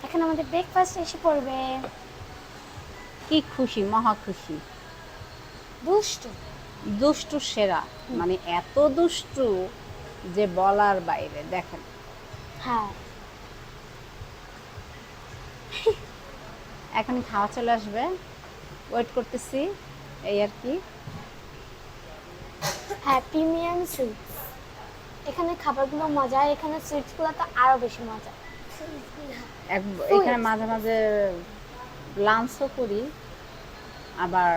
এখন আমাদের ব্রেকফাস্ট এসে পড়বে। কি খুশি, মহা খুশি। দুষ্টু। দুষ্টু সেরা, মানে এত দুষ্টু যে বলার বাইরে। দেখেন হ্যাঁ, এখনই খাওয়া চলে আসবে, ওয়েট করতেছি, এই আর কি। হ্যাঁ, প্রিমিয়াম সুইটস। এখানে খাবারগুলো মজা, এখানে সুইটসগুলো তো আরো বেশি মজা। এখানে মাঝে মাঝে লাঞ্চও করি, আবার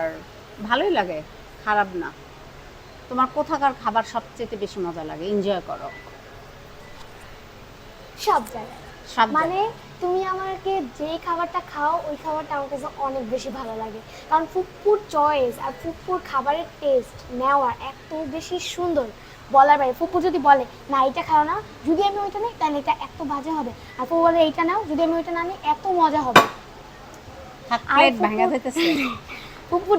ভালোই লাগে, খারাপ না। তোমার কোথাকার খাবার সবচেয়ে বেশি মজা লাগে, এনজয় করো? সব জায়গায়। সব মানে তুমি আমাকে যেই খাবারটা খাও ওই খাবারটা আমার কাছে অনেক বেশি ভালো লাগে, কারণ ফুপুর চয়েস আর ফুপুর খাবারের টেস্ট নেওয়ার এত বেশি সুন্দর বলার বাইরে। ফুপু যদি বলে না এইটা খাও না, যদি আমি ওইটা নিই তাহলে এটা এত বাজে হবে, আর ফুপু বলে এইটা নাও, যদি আমি ওইটা না নিই এত মজা হবে। প্লেট ভাঙা যাইতেছে। ফুপুর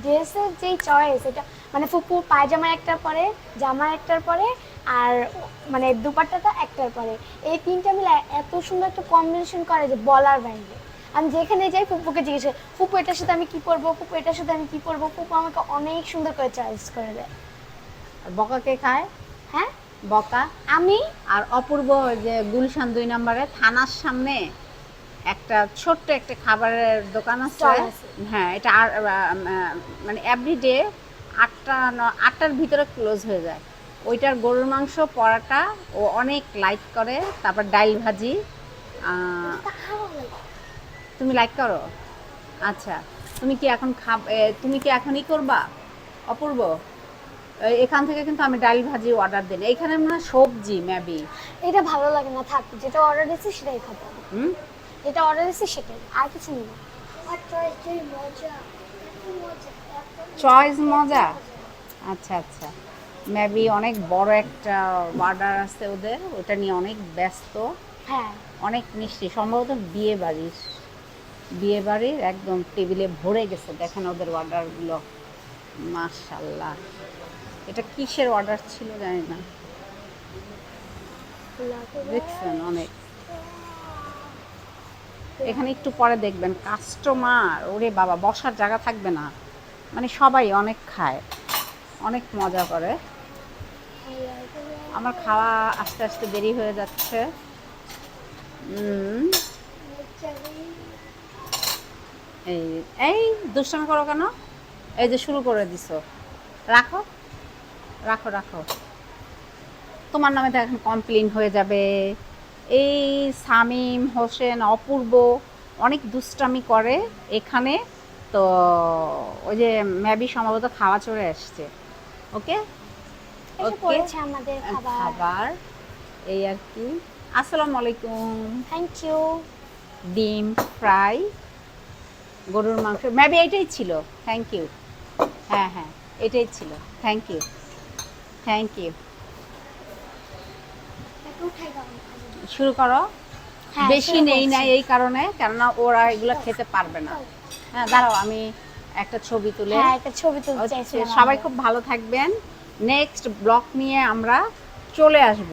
ড্রেসের যেই চয়েস, এটা মানে ফুপু পায়জামা একটার পরে, জামা একটার পরে, আর মানে দুপাট্টাটা একটার পরে, এই তিনটা মিলে এত সুন্দর একটা কম্বিনেশন করে যে বলার বাইরে। আমি যেখানে যাই ফুপুকে জিজ্ঞেস করি, ফুপু এটার সাথে আমি কি পরবো, ফুপু এটার সাথে আমি কি পরবো, ফুপু আমাকে অনেক সুন্দর করে চয়েস করে দেয়। বকা কে খায়? হ্যাঁ, বকা আমি। আর অপূর্ব, যে গুলশান 2 নম্বরে থানার সামনে একটা ছোট্ট একটা খাবারের দোকান আছে। Stall আছে। হ্যাঁ, এটা আর মানে এভরিডে 8টার ভিতরে ক্লোজ হয়ে যায়। ওইটার গরুর মাংস পরাটা ও অনেক লাইক করে, তারপর ডাল ভাজি। তুমি লাইক করো? আচ্ছা, তুমি কি এখন তুমি কি এখনই করবা অপূর্ব? এখান থেকে কিন্তু আমি ডাল ভাজি অর্ডার দিই, এখানে মনে হয় সবজি মেবি। এটা ভালো লাগে না, থাক, যেটা অর্ডার দিচ্ছি সেটাই খাবো। হুম, যেটা অর্ডার দিচ্ছি সেটাই, আর কিছু নেই। চয়েস মজা। আচ্ছা আচ্ছা, মেবি অনেক বড় একটা অর্ডার আছে ওদের, ওটা নিয়ে অনেক ব্যস্ত। হ্যাঁ, অনেক মিষ্টি, সম্ভবত বিয়ে বাড়ির একদম টেবিলে ভরে গেছে। দেখেন ওদের অর্ডারগুলো, মাশাল্লাহ। এটা কিসের অর্ডার ছিল জানি না, দেখছেন অনেক। এখানে একটু পরে দেখবেন কাস্টমার, ওরে বাবা, বসার জায়গা থাকবে না, মানে সবাই অনেক খায়, অনেক মজা করে। আমার খাওয়া আস্তে আস্তে দেরি হয়ে যাচ্ছে। এই এই দুষ্টামি করো কেন? এই যে শুরু করে দিছো, রাখো রাখো রাখো, তোমার নামে তো এখন কমপ্লেন হয়ে যাবে। এই শামীম হোসেন অপূর্ব অনেক দুষ্টামি করে এখানে, তো ওই যে মেবি সম্ভবত খাওয়া চলে আসছে। ওকে এসে ওকে, পড়েছে আমাদের খাবার। খাবার এই আর কি। আসসালামু আলাইকুম। Thank you. ডিম ফ্রাই, গরুর মাংস, মেবি এটাই ছিল। Thank you. হ্যাঁ হ্যাঁ, এটাই ছিল। Thank you, thank you. শুরু করো। হ্যাঁ, বেশি শুরু নেই করছি। না এই কারণে, কেননা ওরা এগুলো খেতে পারবে না। হ্যাঁ, দাঁড়াও আমি একটা ছবি তুলে। হ্যাঁ, একটা ছবি তুলতে হচ্ছে, চাইছিলাম সবাই আমরা। খুব ভালো থাকবেন। নেক্সট ব্লগ নিয়ে আমরা চলে আসবো।